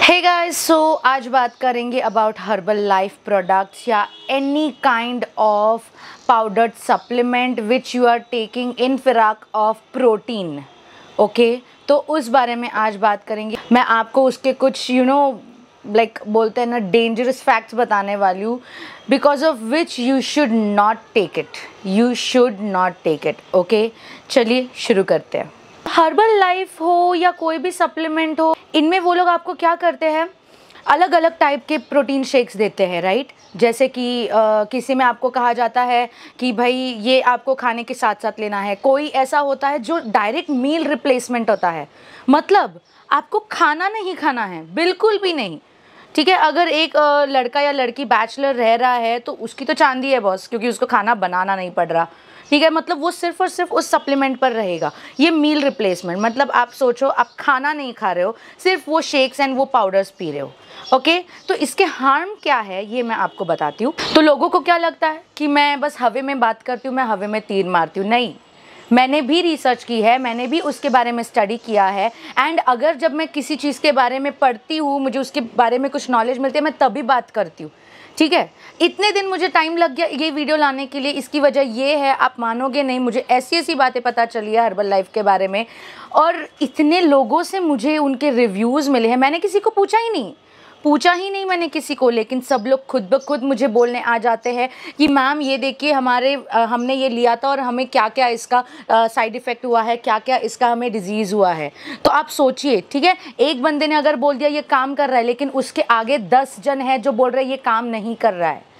Hey guys, सो आज बात करेंगे अबाउट हर्बल लाइफ प्रोडक्ट्स या any kind of powdered supplement which you are taking in फिराक of protein. Okay, तो उस बारे में आज बात करेंगे। मैं आपको उसके कुछ लाइक बोलते हैं ना डेंजरस फैक्ट्स बताने वाली हूँ, because of which you should not take it, you should not take it. Okay, चलिए शुरू करते हैं। हर्बल लाइफ हो या कोई भी सप्लीमेंट हो, इनमें वो लोग आपको क्या करते हैं, अलग अलग टाइप के प्रोटीन शेक्स देते हैं, राइट। जैसे कि किसी में आपको कहा जाता है कि भाई ये आपको खाने के साथ साथ लेना है। कोई ऐसा होता है जो डायरेक्ट मील रिप्लेसमेंट होता है, मतलब आपको खाना नहीं खाना है, बिल्कुल भी नहीं। ठीक है, अगर एक लड़का या लड़की बैचलर रह रहा है तो उसकी तो चांदी है बॉस, क्योंकि उसको खाना बनाना नहीं पड़ रहा। ठीक है, मतलब वो सिर्फ और सिर्फ उस सप्लीमेंट पर रहेगा। ये मील रिप्लेसमेंट, मतलब आप सोचो आप खाना नहीं खा रहे हो, सिर्फ वो शेक्स एंड वो पाउडर्स पी रहे हो। ओके, तो इसके हार्म क्या है ये मैं आपको बताती हूँ। तो लोगों को क्या लगता है कि मैं बस हवे में बात करती हूँ, मैं हवे में तीर मारती हूँ। नहीं, मैंने भी रिसर्च की है, मैंने भी उसके बारे में स्टडी किया है। एंड अगर जब मैं किसी चीज़ के बारे में पढ़ती हूँ, मुझे उसके बारे में कुछ नॉलेज मिलती है, मैं तभी बात करती हूँ। ठीक है, इतने दिन मुझे टाइम लग गया ये वीडियो लाने के लिए। इसकी वजह ये है, आप मानोगे नहीं, मुझे ऐसी ऐसी बातें पता चली है हर्बल लाइफ के बारे में, और इतने लोगों से मुझे उनके रिव्यूज़ मिले हैं। मैंने किसी को पूछा ही नहीं मैंने किसी को, लेकिन सब लोग खुद ब खुद मुझे बोलने आ जाते हैं कि मैम ये देखिए हमने ये लिया था और हमें क्या क्या इसका साइड इफ़ेक्ट हुआ है, क्या क्या इसका हमें डिजीज़ हुआ है। तो आप सोचिए, ठीक है, एक बंदे ने अगर बोल दिया ये काम कर रहा है, लेकिन उसके आगे 10 जन हैं जो बोल रहे हैं ये काम नहीं कर रहा है।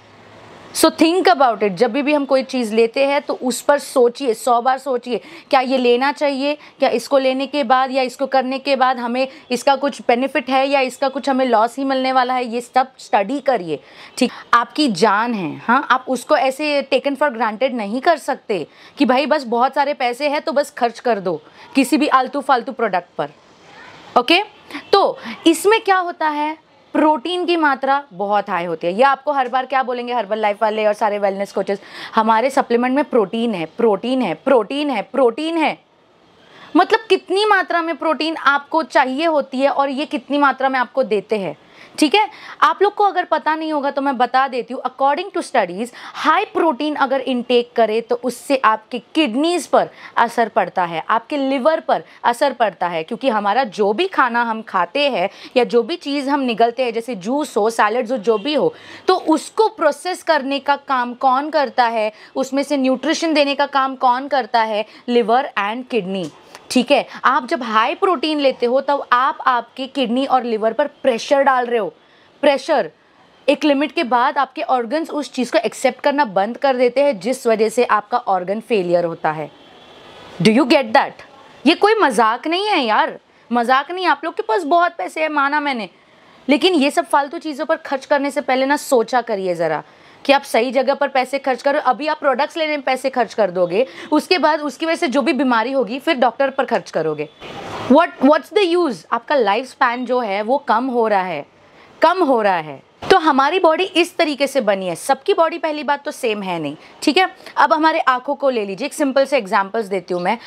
So think about it. जब भी हम कोई चीज़ लेते हैं तो उस पर सोचिए, 100 बार सोचिए, क्या ये लेना चाहिए, क्या इसको लेने के बाद या इसको करने के बाद हमें इसका कुछ बेनिफिट है या इसका कुछ हमें लॉस ही मिलने वाला है। ये सब स्टडी करिए। ठीक, आपकी जान है, हाँ, आप उसको ऐसे टेकन फॉर ग्रांटेड नहीं कर सकते कि भाई बस बहुत सारे पैसे हैं तो बस खर्च कर दो किसी भी आलतू फालतू प्रोडक्ट पर। ओके, तो इसमें क्या होता है, प्रोटीन की मात्रा बहुत हाई होती है। ये आपको हर बार क्या बोलेंगे हर्बल लाइफ वाले और सारे वेलनेस कोचेस, हमारे सप्लीमेंट में प्रोटीन है, प्रोटीन है, प्रोटीन है, प्रोटीन है। मतलब कितनी मात्रा में प्रोटीन आपको चाहिए होती है और ये कितनी मात्रा में आपको देते हैं। ठीक है, आप लोग को अगर पता नहीं होगा तो मैं बता देती हूँ। According to studies, high protein अगर इनटेक करे तो उससे आपके किडनीज़ पर असर पड़ता है, आपके लिवर पर असर पड़ता है, क्योंकि हमारा जो भी खाना हम खाते हैं या जो भी चीज़ हम निगलते हैं, जैसे जूस हो, सैलड्स हो, जो भी हो, तो उसको प्रोसेस करने का काम कौन करता है, उसमें से न्यूट्रिशन देने का काम कौन करता है, लिवर एंड किडनी। ठीक है, आप जब हाई प्रोटीन लेते हो तब आप आपके किडनी और लिवर पर प्रेशर डाल रहे हो। प्रेशर एक लिमिट के बाद आपके ऑर्गन्स उस चीज़ को एक्सेप्ट करना बंद कर देते हैं, जिस वजह से आपका ऑर्गन फेलियर होता है। Do you get that? ये कोई मजाक नहीं है यार, मजाक नहीं। आप लोग के पास बहुत पैसे है, माना मैंने, लेकिन ये सब फालतू चीज़ों पर खर्च करने से पहले ना सोचा करिए ज़रा कि आप सही जगह पर पैसे खर्च करो। अभी आप प्रोडक्ट्स लेने में पैसे खर्च कर दोगे, उसके बाद उसकी वजह से जो भी बीमारी होगी फिर डॉक्टर पर खर्च करोगे। What's the use? आपका लाइफ स्पैन जो है वो कम हो रहा है। तो हमारी बॉडी इस तरीके से बनी है। सबकी बॉडी पहली बात तो सेम है नहीं। ठीक है, अब हमारे आँखों को ले लीजिए, एक सिंपल से एग्जांपल्स देती हूँ मैं।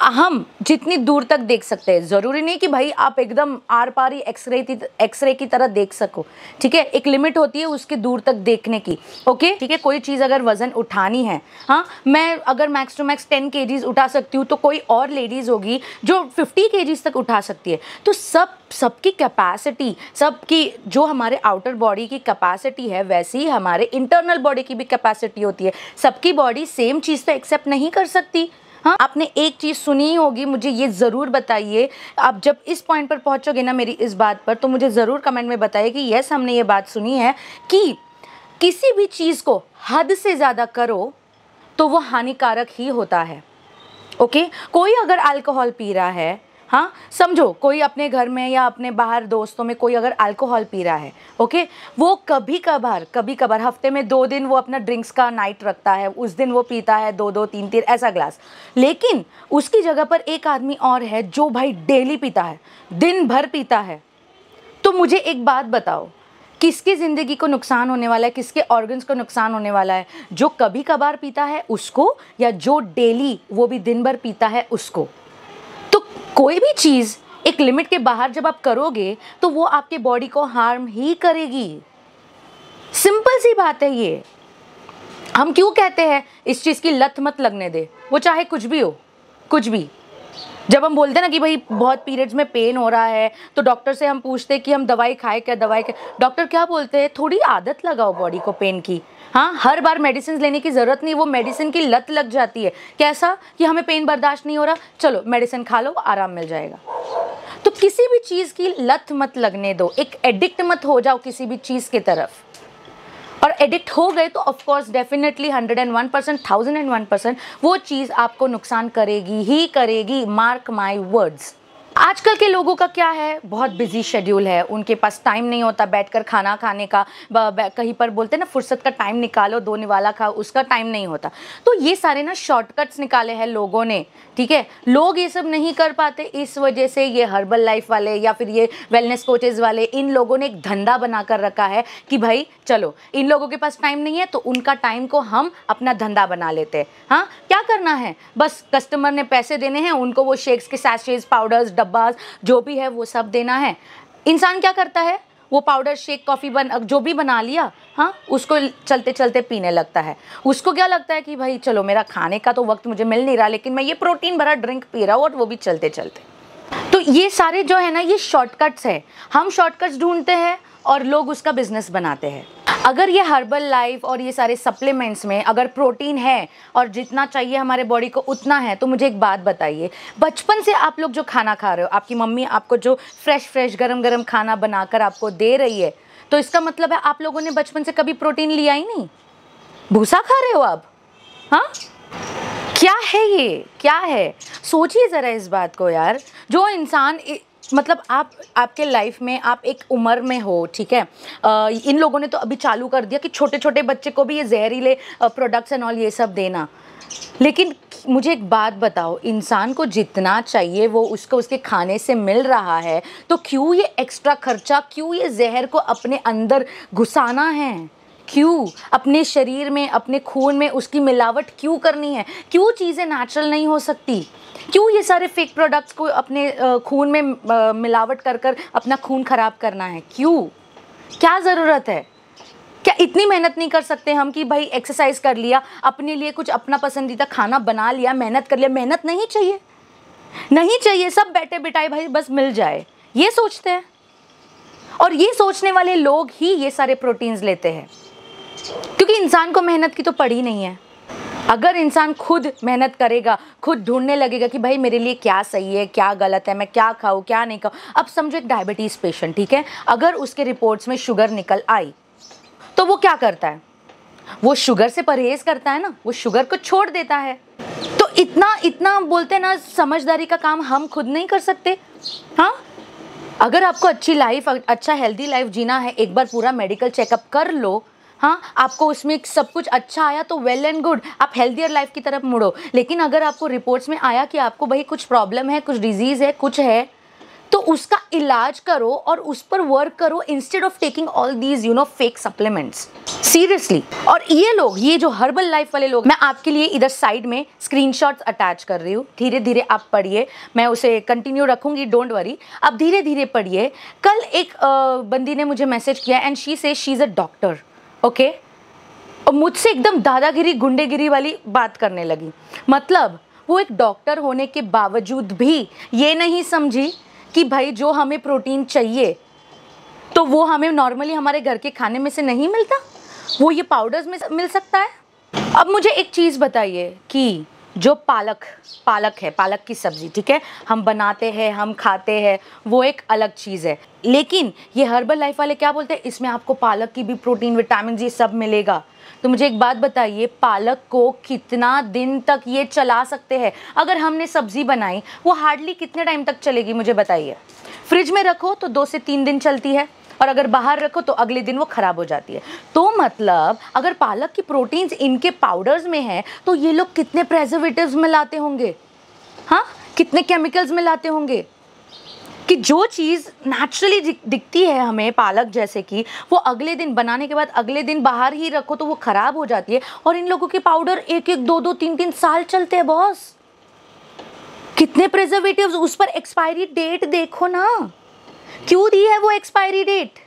हम जितनी दूर तक देख सकते हैं, ज़रूरी नहीं कि भाई आप एकदम आर पार ही एक्सरे की तरह देख सको। ठीक है, एक लिमिट होती है उसके दूर तक देखने की। ओके, ठीक है, कोई चीज़ अगर वज़न उठानी है, हाँ, मैं अगर मैक्स टू मैक्स 10 kgs उठा सकती हूँ, तो कोई और लेडीज़ होगी जो 50 kgs तक उठा सकती है। तो सबकी कैपेसिटी, सबकी जो हमारे आउटर बॉडी की कैपेसिटी है, वैसे ही हमारे इंटरनल बॉडी की भी कैपेसिटी होती है। सबकी बॉडी सेम चीज़ तो एक्सेप्ट नहीं कर सकती। हाँ, आपने एक चीज़ सुनी ही होगी, मुझे ये ज़रूर बताइए। आप जब इस पॉइंट पर पहुँचोगे ना मेरी इस बात पर, तो मुझे ज़रूर कमेंट में बताइए कि यस, हमने ये बात सुनी है कि किसी भी चीज़ को हद से ज़्यादा करो तो वो हानिकारक ही होता है। ओके, कोई अगर अल्कोहल पी रहा है, हाँ, समझो कोई अपने घर में या अपने बाहर दोस्तों में कोई अगर अल्कोहल पी रहा है, ओके, वो कभी कभार हफ्ते में 2 दिन वो अपना ड्रिंक्स का नाइट रखता है, उस दिन वो पीता है 2-2 3-3 ऐसा ग्लास। लेकिन उसकी जगह पर एक आदमी और है जो भाई डेली पीता है, दिन भर पीता है। तो मुझे एक बात बताओ, किसकी ज़िंदगी को नुकसान होने वाला है, किसके ऑर्गन्स को नुकसान होने वाला है? जो कभी कभार पीता है उसको, या जो डेली वो भी दिन भर पीता है उसको? तो कोई भी चीज़ एक लिमिट के बाहर जब आप करोगे तो वो आपके बॉडी को हार्म ही करेगी। सिंपल सी बात है ये। हम क्यों कहते हैं इस चीज़ की लत मत लगने दे, वो चाहे कुछ भी हो, कुछ भी। जब हम बोलते हैं ना कि भाई बहुत पीरियड्स में पेन हो रहा है तो डॉक्टर से हम पूछते हैं कि हम दवाई खाएं क्या, दवाई क्या, डॉक्टर क्या बोलते हैं, थोड़ी आदत लगाओ बॉडी को पेन की। हाँ, हर बार मेडिसिन लेने की ज़रूरत नहीं, वो मेडिसिन की लत लग जाती है। कैसा कि हमें पेन बर्दाश्त नहीं हो रहा, चलो मेडिसिन खा लो, आराम मिल जाएगा। तो किसी भी चीज़ की लत मत लगने दो, एक एडिक्ट मत हो जाओ किसी भी चीज़ की तरफ। और एडिक्ट हो गए तो ऑफ कोर्स डेफिनेटली 101%, 1001% वो चीज़ आपको नुकसान करेगी ही करेगी, मार्क माय वर्ड्स। आजकल के लोगों का क्या है, बहुत बिजी शेड्यूल है, उनके पास टाइम नहीं होता बैठकर खाना खाने का, कहीं पर बोलते हैं ना फुर्सत का टाइम निकालो, दो निवाला खाओ, उसका टाइम नहीं होता। तो ये सारे ना शॉर्टकट्स निकाले हैं लोगों ने, ठीक है। लोग ये सब नहीं कर पाते, इस वजह से ये हर्बल लाइफ वाले या फिर ये वेलनेस कोचेज़ वाले, इन लोगों ने एक धंधा बना कर रखा है कि भाई चलो इन लोगों के पास टाइम नहीं है तो उनका टाइम को हम अपना धंधा बना लेते हैं। हाँ, क्या करना है, बस कस्टमर ने पैसे देने हैं, उनको वो शेक्स के सैशेज, पाउडर्स, डब्बास जो भी है वो सब देना है। इंसान क्या करता है, वो पाउडर, शेक, कॉफ़ी जो भी बना लिया, हाँ, उसको चलते चलते पीने लगता है। उसको क्या लगता है कि भाई चलो मेरा खाने का तो वक्त मुझे मिल नहीं रहा, लेकिन मैं ये प्रोटीन भरा ड्रिंक पी रहा हूँ, और वो भी चलते चलते। तो ये सारे जो है ना, ये शॉर्टकट्स है। हम शॉर्टकट्स ढूंढते हैं और लोग उसका बिजनेस बनाते हैं। अगर ये हर्बल लाइफ और ये सारे सप्लीमेंट्स में अगर प्रोटीन है और जितना चाहिए हमारे बॉडी को उतना है, तो मुझे एक बात बताइए, बचपन से आप लोग जो खाना खा रहे हो, आपकी मम्मी आपको जो फ्रेश गरम गरम खाना बनाकर आपको दे रही है, तो इसका मतलब है आप लोगों ने बचपन से कभी प्रोटीन लिया ही नहीं, भूसा खा रहे हो आप। हाँ, क्या है ये, क्या है? सोचिए ज़रा इस बात को यार। जो इंसान मतलब आपके लाइफ में आप एक उम्र में हो, ठीक है, इन लोगों ने तो अभी चालू कर दिया कि छोटे छोटे बच्चे को भी ये जहरीले प्रोडक्ट्स एंड ऑल ये सब देना। लेकिन मुझे एक बात बताओ, इंसान को जितना चाहिए वो उसको उसके खाने से मिल रहा है, तो क्यों ये एक्स्ट्रा खर्चा, क्यों ये जहर को अपने अंदर घुसाना है? क्यों अपने शरीर में, अपने खून में उसकी मिलावट क्यों करनी है? क्यों चीज़ें नेचुरल नहीं हो सकती? क्यों ये सारे फेक प्रोडक्ट्स को अपने खून में मिलावट कर कर अपना खून ख़राब करना है? क्यों? क्या ज़रूरत है? क्या इतनी मेहनत नहीं कर सकते हम कि भाई एक्सरसाइज कर लिया, अपने लिए कुछ अपना पसंदीदा खाना बना लिया, मेहनत कर लिया? मेहनत नहीं चाहिए, नहीं चाहिए, सब बैठे बिठाए भाई बस मिल जाए, ये सोचते हैं। और ये सोचने वाले लोग ही ये सारे प्रोटीन्स लेते हैं, क्योंकि इंसान को मेहनत की तो पड़ी नहीं है। अगर इंसान खुद मेहनत करेगा, खुद ढूंढने लगेगा कि भाई मेरे लिए क्या सही है, क्या गलत है, मैं क्या खाऊं, क्या नहीं खाऊं। अब समझो एक डायबिटीज़ पेशेंट, ठीक है, अगर उसके रिपोर्ट्स में शुगर निकल आई तो वो क्या करता है? वो शुगर से परहेज करता है ना, वो शुगर को छोड़ देता है। तो इतना बोलते हैं ना, समझदारी का काम हम खुद नहीं कर सकते? हाँ, अगर आपको अच्छी लाइफ, अच्छा हेल्दी लाइफ जीना है, एक बार पूरा मेडिकल चेकअप कर लो। हाँ, आपको उसमें सब कुछ अच्छा आया तो वेल एंड गुड, आप हेल्दियर लाइफ की तरफ मुड़ो। लेकिन अगर आपको रिपोर्ट्स में आया कि आपको भाई कुछ प्रॉब्लम है, कुछ डिजीज़ है, कुछ है, तो उसका इलाज करो और उस पर वर्क करो, instead of taking all these fake supplements. Seriously. और ये लोग, ये जो हर्बल लाइफ वाले लोग, मैं आपके लिए इधर साइड में स्क्रीनशॉट्स अटैच कर रही हूँ, धीरे धीरे आप पढ़िए, मैं उसे कंटिन्यू रखूँगी, डोंट वरी, आप धीरे धीरे पढ़िए। कल एक बंदी ने मुझे मैसेज किया एंड शी से she is a doctor, okay, और मुझसे एकदम दादागिरी, गुंडेगिरी वाली बात करने लगी। मतलब वो एक डॉक्टर होने के बावजूद भी ये नहीं समझी कि भाई जो हमें प्रोटीन चाहिए तो वो हमें नॉर्मली हमारे घर के खाने में से नहीं मिलता, वो ये पाउडर्स में मिल सकता है। अब मुझे एक चीज़ बताइए कि जो पालक है, पालक की सब्ज़ी, ठीक है, हम बनाते हैं, हम खाते हैं, वो एक अलग चीज़ है। लेकिन ये हर्बल लाइफ वाले क्या बोलते हैं, इसमें आपको पालक की भी प्रोटीन, विटामिन, ये सब मिलेगा। तो मुझे एक बात बताइए, पालक को कितना दिन तक ये चला सकते हैं? अगर हमने सब्ज़ी बनाई, वो हार्डली कितने टाइम तक चलेगी मुझे बताइए? फ्रिज में रखो तो 2 से 3 दिन चलती है, और अगर बाहर रखो तो अगले दिन वो ख़राब हो जाती है। तो मतलब अगर पालक की प्रोटीन्स इनके पाउडर्स में है, तो ये लोग कितने प्रेजर्वेटिव्स मिलाते होंगे? हाँ, कितने केमिकल्स मिलाते होंगे कि जो चीज़ नेचुरली दिखती है हमें पालक जैसे कि, वो अगले दिन बनाने के बाद अगले दिन बाहर ही रखो तो वो ख़राब हो जाती है। और इन लोगों के पाउडर 1-1, 2-2, 3-3 साल चलते हैं बॉस। कितने प्रिजर्वेटिव्स, उस पर एक्सपायरी डेट देखो ना, क्यों दी है वो एक्सपायरी डेट?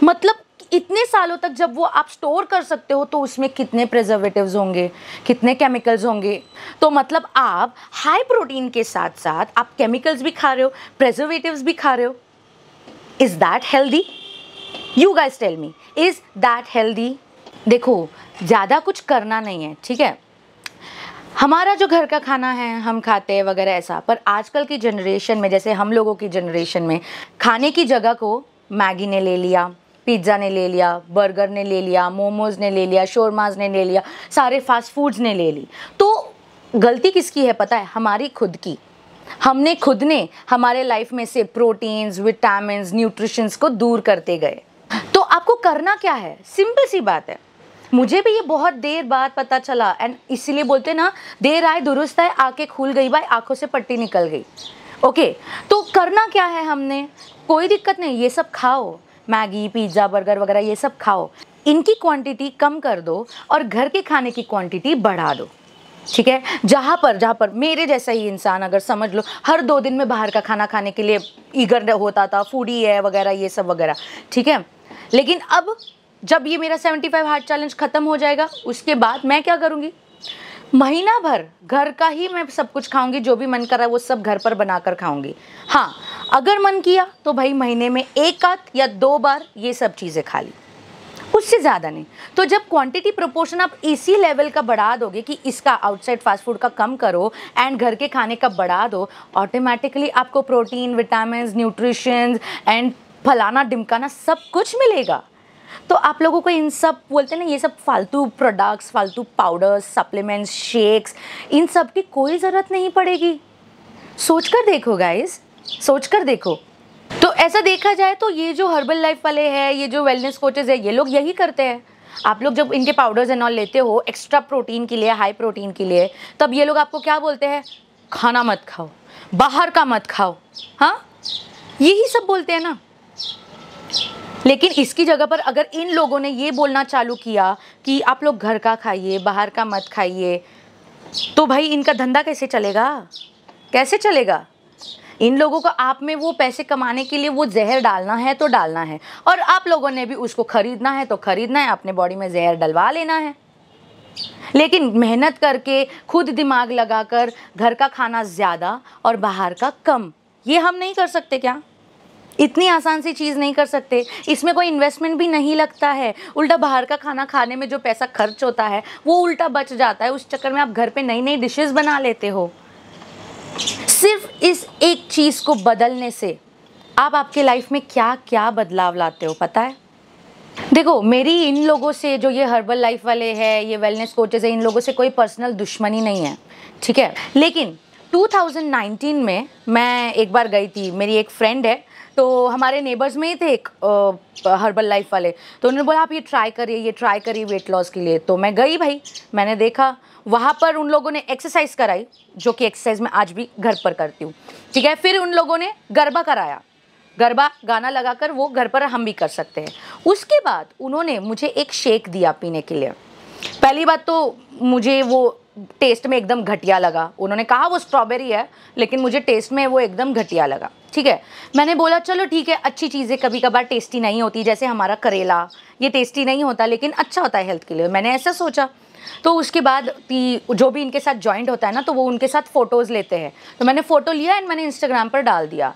मतलब इतने सालों तक जब वो आप स्टोर कर सकते हो तो उसमें कितने प्रिजर्वेटिव्स होंगे, कितने केमिकल्स होंगे। तो मतलब आप हाई प्रोटीन के साथ साथ आप केमिकल्स भी खा रहे हो, प्रिजर्वेटिव्स भी खा रहे हो। Is that healthy? You guys tell me, is that healthy? देखो, ज़्यादा कुछ करना नहीं है, ठीक है, हमारा जो घर का खाना है हम खाते हैं वगैरह ऐसा। पर आजकल की जनरेशन में, जैसे हम लोगों की जनरेशन में, खाने की जगह को मैगी ने ले लिया, पिज़्ज़ा ने ले लिया, बर्गर ने ले लिया, मोमोज़ ने ले लिया, शोरमाज ने ले लिया, सारे फास्ट फूड्स ने ले ली। तो गलती किसकी है पता है? हमारी खुद की। हमने खुद ने हमारे लाइफ में से प्रोटीन्स, विटामिन्स, न्यूट्रिशंस को दूर करते गए। तो आपको करना क्या है? सिंपल सी बात है। मुझे भी ये बहुत देर बाद पता चला, एंड इसीलिए बोलते ना, देर आए दुरुस्त आए, आंखें खुल गई भाई, आंखों से पट्टी निकल गई। ओके, तो करना क्या है हमने? कोई दिक्कत नहीं, ये सब खाओ, मैगी, पिज़्ज़ा, बर्गर वगैरह ये सब खाओ, इनकी क्वांटिटी कम कर दो और घर के खाने की क्वांटिटी बढ़ा दो, ठीक है। जहाँ पर मेरे जैसा ही इंसान अगर समझ लो हर 2 दिन में बाहर का खाना खाने के लिए ईगर होता था, फूडी है वगैरह ये सब वगैरह, ठीक है। लेकिन अब जब ये मेरा 75 हार्ट चैलेंज ख़त्म हो जाएगा, उसके बाद मैं क्या करूँगी? महीना भर घर का ही मैं सब कुछ खाऊंगी, जो भी मन कर रहा है वो सब घर पर बनाकर खाऊंगी। हाँ, अगर मन किया तो भाई महीने में 1 आध या 2 बार ये सब चीज़ें खा ली, उससे ज़्यादा नहीं। तो जब क्वांटिटी प्रोपोर्शन आप इसी लेवल का बढ़ा दोगे कि इसका आउटसाइड फास्ट फूड का कम करो एंड घर के खाने का बढ़ा दो, ऑटोमेटिकली आपको प्रोटीन, विटामिन, न्यूट्रिशंस एंड फलाना ढिमकाना सब कुछ मिलेगा। तो आप लोगों को इन सब बोलते हैं ना, ये सब फालतू प्रोडक्ट्स, फालतू पाउडर्स, सप्लीमेंट्स, शेक्स, इन सब की कोई ज़रूरत नहीं पड़ेगी। सोच कर देखो गाइस, सोच कर देखो। तो ऐसा देखा जाए तो ये जो हर्बल लाइफ वाले हैं, ये जो वेलनेस कोचेज़ है, ये लोग यही करते हैं। आप लोग जब इनके पाउडर्स एंड ऑल लेते हो एक्स्ट्रा प्रोटीन के लिए, हाई प्रोटीन के लिए, तब ये लोग आपको क्या बोलते हैं? खाना मत खाओ, बाहर का मत खाओ, हाँ, यही सब बोलते हैं ना। लेकिन इसकी जगह पर अगर इन लोगों ने ये बोलना चालू किया कि आप लोग घर का खाइए, बाहर का मत खाइए, तो भाई इनका धंधा कैसे चलेगा? कैसे चलेगा? इन लोगों को आप में वो पैसे कमाने के लिए वो जहर डालना है तो डालना है, और आप लोगों ने भी उसको खरीदना है तो खरीदना है, अपने बॉडी में जहर डलवा लेना है। लेकिन मेहनत करके, खुद दिमाग लगाकर घर का खाना ज़्यादा और बाहर का कम, ये हम नहीं कर सकते क्या? इतनी आसान सी चीज़ नहीं कर सकते? इसमें कोई इन्वेस्टमेंट भी नहीं लगता है। उल्टा बाहर का खाना खाने में जो पैसा खर्च होता है वो उल्टा बच जाता है, उस चक्कर में आप घर पे नई नई डिशेस बना लेते हो। सिर्फ इस एक चीज़ को बदलने से आप आपके लाइफ में क्या क्या बदलाव लाते हो पता है? देखो, मेरी इन लोगों से, जो ये हर्बल लाइफ वाले हैं, ये वेलनेस कोचेज़ हैं, इन लोगों से कोई पर्सनल दुश्मनी नहीं है, ठीक है। लेकिन 2019 में मैं एक बार गई थी, मेरी एक फ्रेंड है, तो हमारे नेबर्स में ही थे एक हर्बल लाइफ वाले, तो उन्होंने बोला आप ये ट्राई करिए वेट लॉस के लिए। तो मैं गई भाई, मैंने देखा वहाँ पर उन लोगों ने एक्सरसाइज कराई, जो कि एक्सरसाइज मैं आज भी घर पर करती हूँ, ठीक है। फिर उन लोगों ने गरबा कराया, गरबा गाना लगाकर वो घर पर हम भी कर सकते हैं। उसके बाद उन्होंने मुझे एक शेक दिया पीने के लिए। पहली बात तो मुझे वो टेस्ट में एकदम घटिया लगा। उन्होंने कहा वो स्ट्रॉबेरी है, लेकिन मुझे टेस्ट में वो एकदम घटिया लगा, ठीक है। मैंने बोला चलो ठीक है, अच्छी चीज़ें कभी कभार टेस्टी नहीं होती, जैसे हमारा करेला, ये टेस्टी नहीं होता लेकिन अच्छा होता है हेल्थ के लिए, मैंने ऐसा सोचा। तो उसके बाद जो भी इनके साथ जॉइंट होता है ना, तो वो उनके साथ फ़ोटोज़ लेते हैं, तो मैंने फ़ोटो लिया एंड मैंने इंस्टाग्राम पर डाल दिया।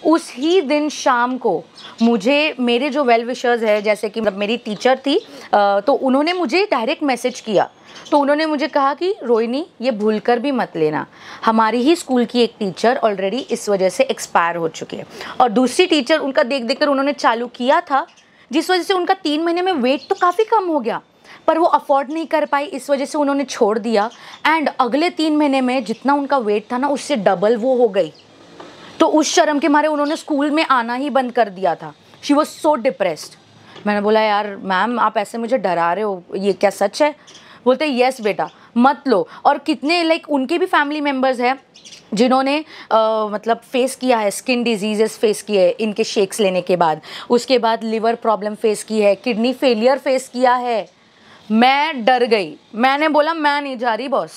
उस ही दिन शाम को मुझे मेरे जो वेल विशर्स है, जैसे कि मेरी टीचर थी, तो उन्होंने मुझे डायरेक्ट मैसेज किया। तो उन्होंने मुझे कहा कि रोहिणी, ये भूलकर भी मत लेना, हमारी ही स्कूल की एक टीचर ऑलरेडी इस वजह से एक्सपायर हो चुकी है, और दूसरी टीचर उनका देख देख कर उन्होंने चालू किया था, जिस वजह से उनका 3 महीने में वेट तो काफ़ी कम हो गया, पर वो अफोर्ड नहीं कर पाई, इस वजह से उन्होंने छोड़ दिया। एंड अगले 3 महीने में जितना उनका वेट था ना, उससे डबल वो हो गई। तो उस शर्म के मारे उन्होंने स्कूल में आना ही बंद कर दिया था। She was so depressed. मैंने बोला यार मैम, आप ऐसे मुझे डरा रहे हो, ये क्या सच है? बोलते यस बेटा, मत लो। और कितने लाइक उनके भी फैमिली मेम्बर्स हैं जिन्होंने मतलब फेस किया है, स्किन डिजीज़ेस फेस किए है इनके शेक्स लेने के बाद, उसके बाद लिवर प्रॉब्लम फेस की है, किडनी फेलियर फेस किया है। मैं डर गई, मैंने बोला मैं नहीं जा रही बॉस,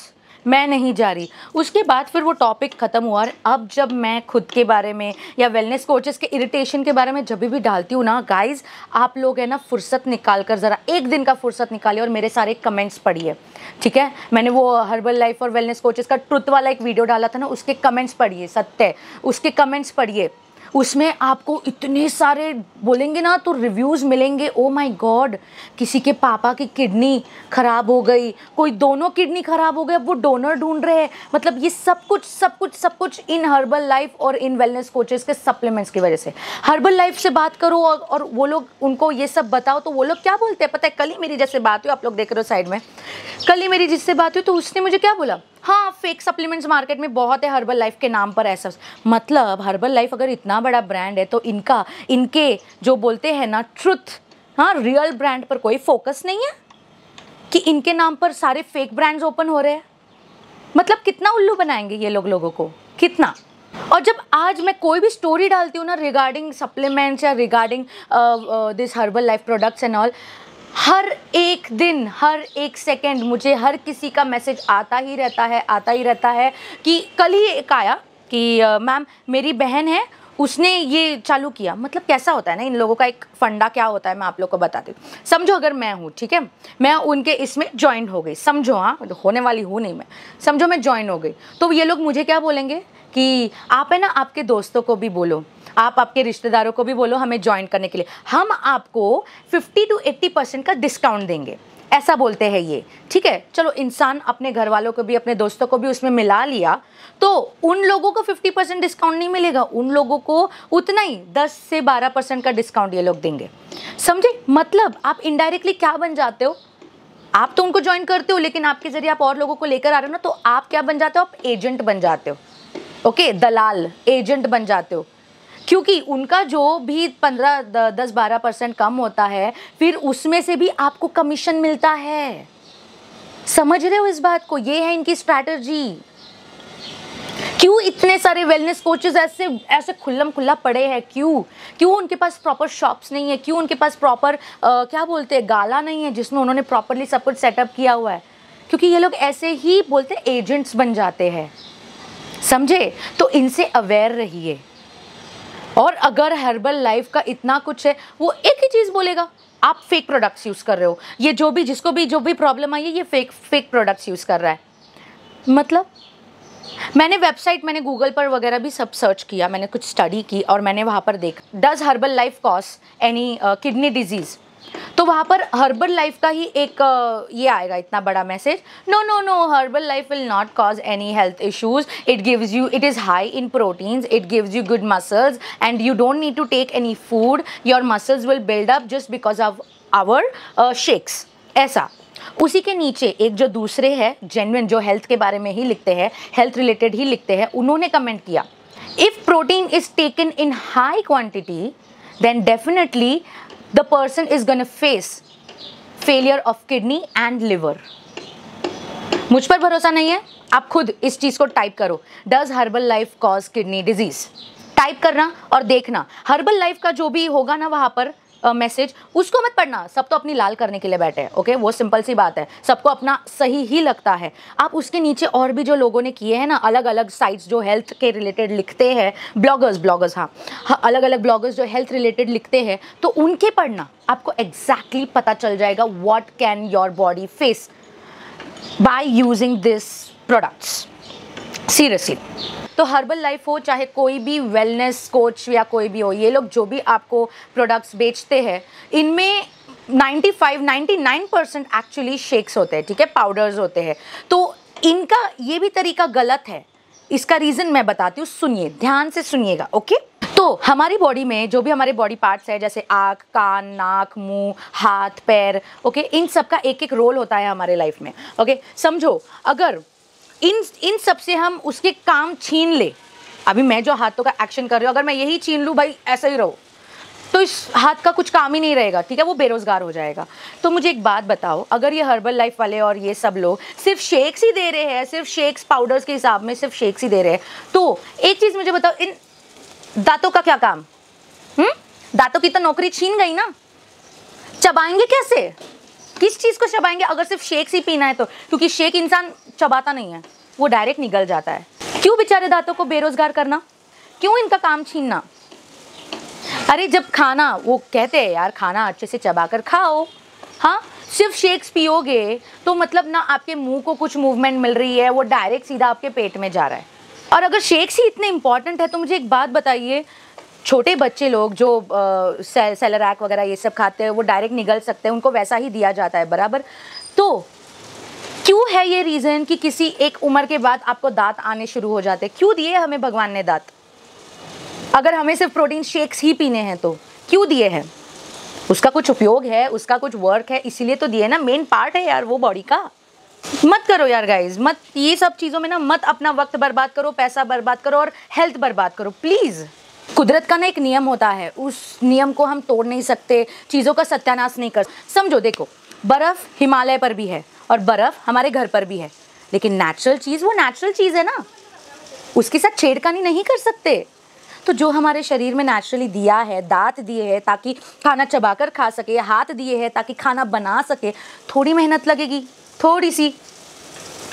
मैं नहीं जा रही। उसके बाद फिर वो टॉपिक ख़त्म हुआ। और अब जब मैं खुद के बारे में या वेलनेस कोचेस के इरिटेशन के बारे में जब भी डालती हूँ ना गाइज़, आप लोग है ना फुर्सत निकाल कर ज़रा एक दिन का फुर्सत निकालिए और मेरे सारे कमेंट्स पढ़िए, ठीक है। मैंने वो हर्बल लाइफ और वेलनेस कोचेस का ट्रुथ वाला एक वीडियो डाला था ना, उसके कमेंट्स पढ़िए, सत्य उसके कमेंट्स पढ़िए। उसमें आपको इतने सारे बोलेंगे ना तो रिव्यूज़ मिलेंगे। ओ माय गॉड, किसी के पापा की किडनी ख़राब हो गई, कोई दोनों किडनी ख़राब हो गए, अब वो डोनर ढूंढ रहे हैं। मतलब ये सब कुछ इन हर्बल लाइफ और इन वेलनेस कोचेस के सप्लीमेंट्स की वजह से। हर्बल लाइफ से बात करो और वो लोग उनको ये सब बताओ तो वो लोग क्या बोलते हैं पता है। कल ही मेरी जैसे बात हुई, आप लोग देख रहे हो साइड में, कल ही मेरी जिससे बात हुई तो उसने मुझे क्या बोला, हाँ फेक सप्लीमेंट्स मार्केट में बहुत है हर्बल लाइफ के नाम पर ऐसा। मतलब हर्बल लाइफ अगर इतना बड़ा ब्रांड है तो इनके जो बोलते हैं ना ट्रुथ, हाँ रियल ब्रांड पर कोई फोकस नहीं है कि इनके नाम पर सारे फेक ब्रांड्स ओपन हो रहे हैं। मतलब कितना उल्लू बनाएंगे ये लोगों को, कितना। और जब आज मैं कोई भी स्टोरी डालती हूँ ना रिगार्डिंग सप्लीमेंट्स या regarding this herbal life products and all, हर एक दिन हर एक सेकंड मुझे हर किसी का मैसेज आता ही रहता है कि कल ही एक आया कि मैम मेरी बहन है उसने ये चालू किया। मतलब कैसा होता है ना इन लोगों का एक फंडा क्या होता है मैं आप लोग को बताती हूँ। समझो अगर मैं हूँ, ठीक है, मैं उनके इसमें ज्वाइन हो गई, समझो, हाँ होने वाली हूँ नहीं मैं, समझो मैं ज्वाइन हो गई तो ये लोग मुझे क्या बोलेंगे कि आप है ना आपके दोस्तों को भी बोलो, आप आपके रिश्तेदारों को भी बोलो हमें ज्वाइन करने के लिए, हम आपको 50 to 80% का डिस्काउंट देंगे, ऐसा बोलते हैं ये, ठीक है। चलो इंसान अपने घर वालों को भी अपने दोस्तों को भी उसमें मिला लिया तो उन लोगों को 50% डिस्काउंट नहीं मिलेगा, उन लोगों को उतना ही 10 से 12% का डिस्काउंट ये लोग देंगे, समझे। मतलब आप इनडायरेक्टली क्या बन जाते हो, आप तो उनको ज्वाइन करते हो लेकिन आपके जरिए आप और लोगों को लेकर आ रहे हो ना, तो आप क्या बन जाते हो, आप एजेंट बन जाते हो, ओके, दलाल एजेंट बन जाते हो। क्योंकि उनका जो भी 10-12% कम होता है फिर उसमें से भी आपको कमीशन मिलता है, समझ रहे हो इस बात को। ये है इनकी स्ट्रैटेजी। क्यों इतने सारे वेलनेस कोचेस ऐसे खुल्लम खुल्ला पड़े हैं, क्यों उनके पास प्रॉपर शॉप्स नहीं है, क्यों उनके पास प्रॉपर क्या बोलते हैं गाला नहीं है जिसमें उन्होंने प्रॉपरली सब कुछ सेटअप किया हुआ है। क्योंकि ये लोग ऐसे ही बोलते हैं एजेंट्स बन जाते हैं, समझे। तो इनसे अवेयर रहिए। और अगर हर्बल लाइफ का इतना कुछ है, वो एक ही चीज़ बोलेगा, आप फेक प्रोडक्ट्स यूज़ कर रहे हो, ये जो भी प्रॉब्लम आई है ये फेक प्रोडक्ट्स यूज़ कर रहा है। मतलब मैंने गूगल पर वगैरह भी सब सर्च किया, मैंने कुछ स्टडी की और मैंने वहाँ पर देखा does herbal life cause any kidney disease, तो वहाँ पर हर्बल लाइफ का ही एक ये आएगा इतना बड़ा message, no Herbalife will not cause any health issues, it is high in proteins, it gives you good muscles and you don't need to take any food, your muscles will build up just because of our shakes. ऐसा उसी के नीचे एक जो दूसरे है genuine जो health के बारे में ही लिखते हैं, हेल्थ रिलेटेड ही लिखते हैं, उन्होंने कमेंट किया if protein is taken in high quantity then definitely the person is gonna face failure of kidney and liver। मुझ पर भरोसा नहीं है, आप खुद इस चीज़ को टाइप करो, does herbal life cause kidney disease, type करना और देखना। हर्बल लाइफ का जो भी होगा ना वहाँ पर मैसेज, उसको मत पढ़ना, सब तो अपनी लाल करने के लिए बैठे हैं, ओके, वो सिंपल सी बात है, सबको अपना सही ही लगता है। आप उसके नीचे और भी जो लोगों ने किए हैं ना अलग अलग साइट्स जो हेल्थ के रिलेटेड लिखते हैं, ब्लॉगर्स हाँ अलग अलग ब्लॉगर्स जो हेल्थ रिलेटेड लिखते हैं, तो उनके पढ़ना, आपको एग्जैक्टली पता चल जाएगा what can your body face by using this products. Seriously, तो हर्बल लाइफ हो चाहे कोई भी वेलनेस कोच या कोई भी हो, ये लोग जो भी आपको प्रोडक्ट्स बेचते हैं इनमें 99% एक्चुअली शेक्स होते हैं, ठीक है, पाउडर्स होते हैं। तो इनका ये भी तरीका गलत है, इसका रीज़न मैं बताती हूँ, सुनिए, ध्यान से सुनिएगा, ओके। तो हमारी बॉडी में जो भी हमारे बॉडी पार्ट्स है जैसे आँख, कान, नाक, मुंह, हाथ, पैर, ओके, इन सब का एक एक रोल होता है हमारे लाइफ में, ओके। समझो अगर इन सब से हम उसके काम छीन ले, अभी मैं जो हाथों का एक्शन कर रही हूँ अगर मैं यही छीन लूँ भाई ऐसा ही रहो, तो इस हाथ का कुछ काम ही नहीं रहेगा, ठीक है, वो बेरोज़गार हो जाएगा। तो मुझे एक बात बताओ, अगर ये हर्बल लाइफ वाले और ये सब लोग सिर्फ शेक्स ही दे रहे हैं, सिर्फ शेक्स पाउडर्स के हिसाब में सिर्फ शेक्स ही दे रहे हैं, तो एक चीज़ मुझे बताओ, इन दांतों का क्या काम? दांतों की तो नौकरी छीन गई ना, चबाएंगे कैसे? किस चीज़ को चबाएंगे अगर सिर्फ शेक्स ही पीना है तो, क्योंकि शेक इंसान चबाता नहीं है, वो डायरेक्ट निगल जाता है। क्यों बेचारे दांतों को बेरोजगार करना, क्यों इनका काम छीनना। अरे जब खाना, वो कहते हैं यार खाना अच्छे से चबाकर खाओ, हाँ सिर्फ शेक्स पियोगे तो मतलब ना आपके मुंह को कुछ मूवमेंट मिल रही है, वो डायरेक्ट सीधा आपके पेट में जा रहा है। और अगर शेक्स ही इतने इंपॉर्टेंट है तो मुझे एक बात बताइए, छोटे बच्चे लोग जो सेलेरैक वगैरह ये सब खाते हैं वो डायरेक्ट निगल सकते हैं, उनको वैसा ही दिया जाता है बराबर। तो क्यों है ये रीज़न कि किसी एक उम्र के बाद आपको दांत आने शुरू हो जाते हैं? क्यों दिए हमें भगवान ने दांत? अगर हमें सिर्फ प्रोटीन शेक्स ही पीने हैं तो क्यों दिए हैं? उसका कुछ उपयोग है, उसका कुछ वर्क है, इसीलिए तो दिए ना, मेन पार्ट है यार वो बॉडी का। मत करो यार गाइज, मत ये सब चीज़ों में ना मत अपना वक्त बर्बाद करो, पैसा बर्बाद करो और हेल्थ बर्बाद करो प्लीज़। कुदरत का ना एक नियम होता है, उस नियम को हम तोड़ नहीं सकते, चीज़ों का सत्यानाश नहीं कर। समझो देखो, बर्फ़ हिमालय पर भी है और बर्फ़ हमारे घर पर भी है, लेकिन नेचुरल चीज़ वो नेचुरल चीज़ है ना, उसके साथ छेड़खानी नहीं कर सकते। तो जो हमारे शरीर में नेचुरली दिया है, दांत दिए हैं ताकि खाना चबाकर खा सके, हाथ दिए हैं ताकि खाना बना सके, थोड़ी मेहनत लगेगी थोड़ी सी,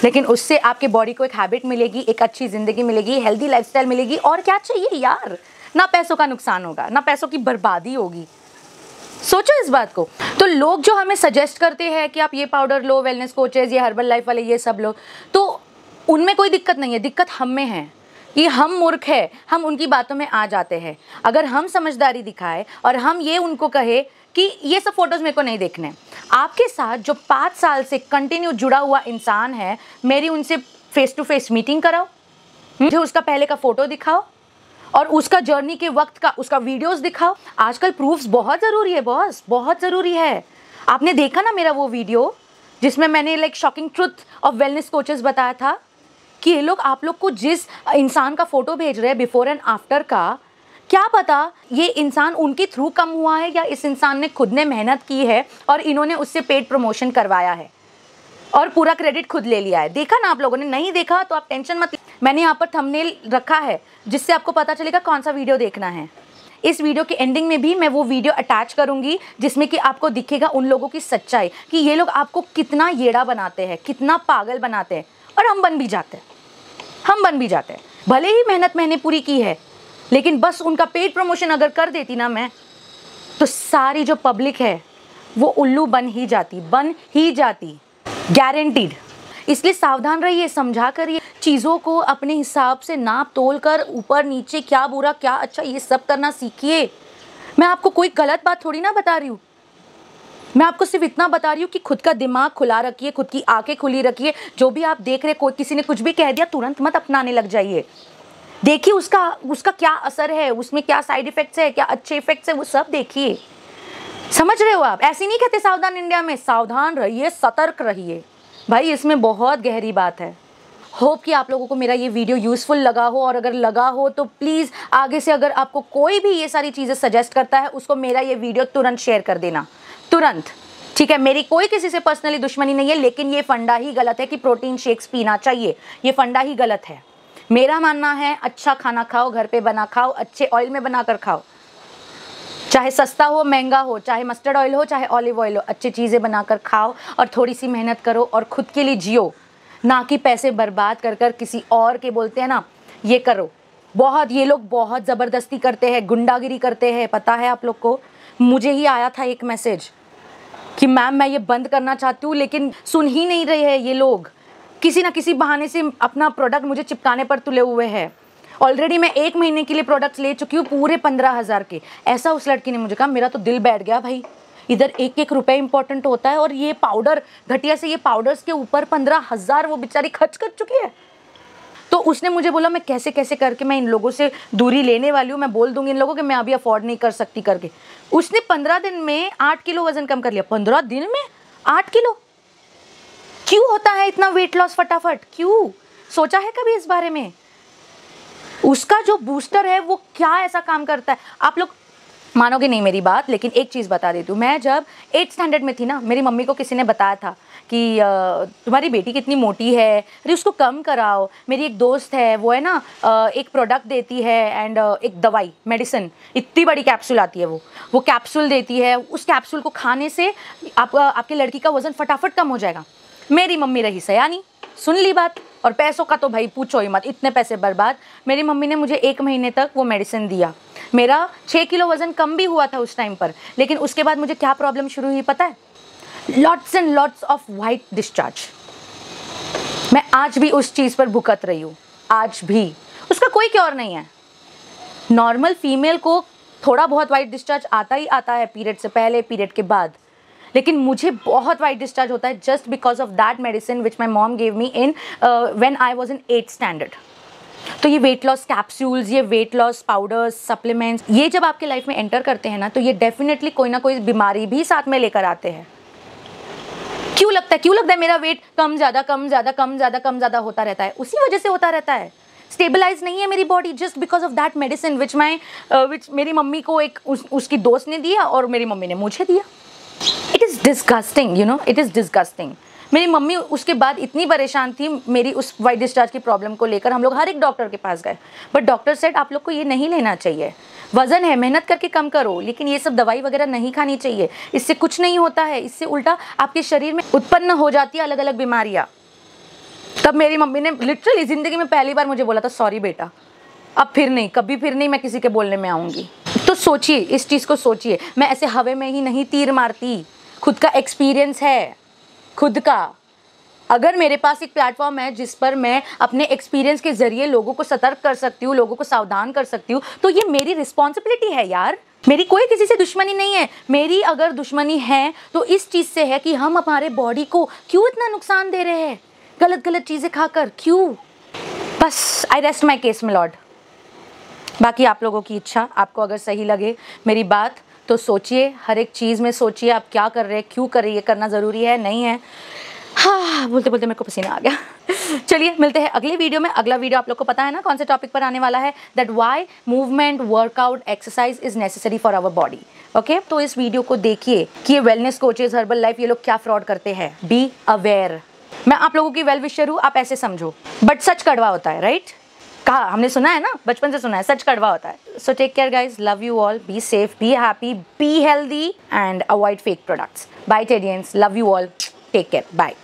लेकिन उससे आपके बॉडी को एक हैबिट मिलेगी, एक अच्छी ज़िंदगी मिलेगी, हेल्दी लाइफस्टाइल मिलेगी। और क्या चाहिए यार, ना पैसों का नुकसान होगा, ना पैसों की बर्बादी होगी। सोचो इस बात को। तो लोग जो हमें सजेस्ट करते हैं कि आप ये पाउडर लो, वेलनेस कोचेज, ये हर्बल लाइफ वाले ये सब लो, तो उनमें कोई दिक्कत नहीं है, दिक्कत हम में है कि हम मूर्ख है, हम उनकी बातों में आ जाते हैं। अगर हम समझदारी दिखाए और हम ये उनको कहे कि ये सब फोटोज़ मेरे को नहीं देखने, आपके साथ जो 5 साल से कंटिन्यू जुड़ा हुआ इंसान है, मेरी उनसे फेस टू फेस मीटिंग कराओ, मुझे उसका पहले का फ़ोटो दिखाओ और उसका जर्नी के वक्त का उसका वीडियोस दिखाओ। आजकल प्रूफ्स बहुत ज़रूरी है बॉस, बहुत ज़रूरी है। आपने देखा ना मेरा वो वीडियो जिसमें मैंने like shocking truth of wellness coaches बताया था कि ये लोग आप लोग को जिस इंसान का फ़ोटो भेज रहे हैं बिफोर एंड आफ्टर का, क्या पता ये इंसान उनके थ्रू कम हुआ है या इस इंसान ने खुद ने मेहनत की है और इन्होंने उससे पेड प्रमोशन करवाया है और पूरा क्रेडिट खुद ले लिया है। देखा ना आप लोगों ने? नहीं देखा तो आप टेंशन मत, मैंने यहाँ पर थंबनेल रखा है जिससे आपको पता चलेगा कौन सा वीडियो देखना है। इस वीडियो के एंडिंग में भी मैं वो वीडियो अटैच करूँगी जिसमें कि आपको दिखेगा उन लोगों की सच्चाई कि ये लोग आपको कितना येड़ा बनाते हैं, कितना पागल बनाते हैं, और हम बन भी जाते हैं, हम बन भी जाते हैं। भले ही मेहनत मैंने पूरी की है, लेकिन बस उनका पेड प्रमोशन अगर कर देती ना मैं, तो सारी जो पब्लिक है वो उल्लू बन ही जाती, गारंटीड। इसलिए सावधान रहिए, समझा करिए, चीज़ों को अपने हिसाब से नाप तोल कर ऊपर नीचे क्या बुरा क्या अच्छा ये सब करना सीखिए। मैं आपको कोई गलत बात थोड़ी ना बता रही हूँ, मैं आपको सिर्फ इतना बता रही हूँ कि खुद का दिमाग खुला रखिए, खुद की आंखें खुली रखिए। जो भी आप देख रहे, कोई किसी ने कुछ भी कह दिया तुरंत मत अपनाने लग जाइए। देखिए उसका क्या असर है, उसमें क्या साइड इफेक्ट्स है, क्या अच्छे इफेक्ट्स है, वो सब देखिए। समझ रहे हो आप? ऐसे नहीं कहते सावधान इंडिया में, सावधान रहिए, सतर्क रहिए भाई, इसमें बहुत गहरी बात है। होप कि आप लोगों को मेरा ये वीडियो यूज़फुल लगा हो, और अगर लगा हो तो प्लीज़ आगे से अगर आपको कोई भी ये सारी चीज़ें सजेस्ट करता है उसको मेरा ये वीडियो तुरंत शेयर कर देना, तुरंत, ठीक है? मेरी कोई किसी से पर्सनली दुश्मनी नहीं है, लेकिन ये फंडा ही गलत है कि प्रोटीन शेक्स पीना चाहिए, ये फंडा ही गलत है। मेरा मानना है अच्छा खाना खाओ, घर पे बना खाओ, अच्छे ऑयल में बनाकर खाओ, चाहे सस्ता हो महंगा हो, चाहे मस्टर्ड ऑयल हो चाहे ऑलिव ऑयल हो, अच्छी चीज़ें बनाकर खाओ और थोड़ी सी मेहनत करो और खुद के लिए जियो, ना कि पैसे बर्बाद कर कर किसी और के बोलते हैं ना ये करो। बहुत ये लोग बहुत ज़बरदस्ती करते हैं, गुंडागिरी करते हैं, पता है आप लोग को? मुझे ही आया था एक मैसेज कि मैम मैं ये बंद करना चाहती हूँ, लेकिन सुन ही नहीं रहे हैं ये लोग, किसी ना किसी बहाने से अपना प्रोडक्ट मुझे चिपकाने पर तुले हुए हैं। ऑलरेडी मैं 1 महीने के लिए प्रोडक्ट्स ले चुकी हूँ पूरे 15,000 के। ऐसा उस लड़की ने मुझे कहा, मेरा तो दिल बैठ गया भाई, इधर 1-1 रुपये इंपॉर्टेंट होता है और ये पाउडर घटिया से ये पाउडर्स के ऊपर 15,000 वो बेचारी खर्च कर चुकी है। तो उसने मुझे बोला मैं कैसे कैसे करके मैं इन लोगों से दूरी लेने वाली हूँ, मैं बोल दूंगी इन लोगों कि मैं अभी अफोर्ड नहीं कर सकती करके। उसने 15 दिन में 8 किलो वजन कम कर लिया। 15 दिन में 8 किलो? क्यों होता है इतना वेट लॉस फटाफट? क्यों? सोचा है कभी इस बारे में? उसका जो बूस्टर है वो क्या ऐसा काम करता है? आप लोग मानोगे नहीं मेरी बात, लेकिन एक चीज़ बता देती हूँ। मैं जब 8th स्टैंडर्ड में थी ना, मेरी मम्मी को किसी ने बताया था कि तुम्हारी बेटी कितनी मोटी है, अरे उसको कम कराओ। मेरी एक दोस्त है, वो है ना एक प्रोडक्ट देती है एंड एक दवाई मेडिसिन, इतनी बड़ी कैप्सूल आती है, वो कैप्सूल देती है। उस कैप्सूल को खाने से आपके लड़की का वज़न फटाफट कम हो जाएगा। मेरी मम्मी रही सयानी, सुन ली बात। और पैसों का तो भाई पूछो ही मत, इतने पैसे बर्बाद। मेरी मम्मी ने मुझे 1 महीने तक वो मेडिसिन दिया। मेरा 6 किलो वज़न कम भी हुआ था उस टाइम पर, लेकिन उसके बाद मुझे क्या प्रॉब्लम शुरू हुई पता है? Lots and lots of white discharge. मैं आज भी उस चीज़ पर भुगत रही हूँ, आज भी। उसका कोई क्योर नहीं है। नॉर्मल फीमेल को थोड़ा बहुत वाइट डिस्चार्ज आता ही आता है, पीरियड से पहले, पीरियड के बाद, लेकिन मुझे बहुत वाइट डिस्चार्ज होता है just because of that medicine which my mom gave me in when I was in 8th standard. तो ये वेट लॉस कैप्सूल्स, ये वेट लॉस पाउडर्स, सप्लीमेंट्स, ये जब आपके लाइफ में एंटर करते हैं ना, तो ये डेफिनेटली कोई ना कोई बीमारी भी साथ में लेकर आते हैं। क्यों लगता है मेरा वेट कम ज़्यादा होता रहता है? उसी वजह से होता रहता है। स्टेबलाइज नहीं है मेरी body just because of that medicine which मेरी मम्मी को उसकी दोस्त ने दिया और मेरी मम्मी ने मुझे दिया। It is disgusting, you know, it is disgusting. मेरी मम्मी उसके बाद इतनी परेशान थी मेरी उस वाइट डिस्चार्ज की प्रॉब्लम को लेकर। हम लोग हर एक डॉक्टर के पास गए, बट डॉक्टर सेड आप लोग को ये नहीं लेना चाहिए, वज़न है, मेहनत करके कम करो, लेकिन ये सब दवाई वगैरह नहीं खानी चाहिए, इससे कुछ नहीं होता है, इससे उल्टा आपके शरीर में उत्पन्न हो जाती है अलग अलग बीमारियाँ। तब मेरी मम्मी ने लिटरली ज़िंदगी में पहली बार मुझे बोला था, सॉरी बेटा, अब फिर नहीं, कभी फिर नहीं मैं किसी के बोलने में आऊँगी। तो सोचिए, इस चीज़ को सोचिए। मैं ऐसे हवा में ही नहीं तीर मारती, खुद का एक्सपीरियंस है, खुद का। अगर मेरे पास एक प्लेटफॉर्म है जिस पर मैं अपने एक्सपीरियंस के ज़रिए लोगों को सतर्क कर सकती हूँ, लोगों को सावधान कर सकती हूँ, तो ये मेरी रिस्पॉन्सिबिलिटी है यार। मेरी कोई किसी से दुश्मनी नहीं है। मेरी अगर दुश्मनी है तो इस चीज़ से है कि हम हमारे बॉडी को क्यों इतना नुकसान दे रहे हैं गलत चीज़ें खाकर, क्यों? बस आई rest my case my Lord. बाकी आप लोगों की इच्छा, आपको अगर सही लगे मेरी बात तो सोचिए, हर एक चीज़ में सोचिए आप क्या कर रहे हैं, क्यों कर रही है, करना ज़रूरी है, नहीं है। हाँ, बोलते बोलते मेरे को पसीना आ गया। चलिए मिलते हैं अगले वीडियो में। अगला वीडियो आप लोग को पता है ना कौन से टॉपिक पर आने वाला है, that why movement, workout, exercise is necessary for our body. Okay, तो इस वीडियो को देखिए कि ये वेलनेस कोचेज, हर्बल लाइफ, ये लोग क्या फ्रॉड करते हैं। Be aware. मैं आप लोगों की वेल विशर हूँ, आप ऐसे समझो, बट सच कड़वा होता है, राइट? कहा हमने, सुना है ना, बचपन से सुना है, सच कड़वा होता है। So take care guys, love you all, be safe, be happy, be healthy and avoid fake products. Bye Tedians, love you all, take care, bye.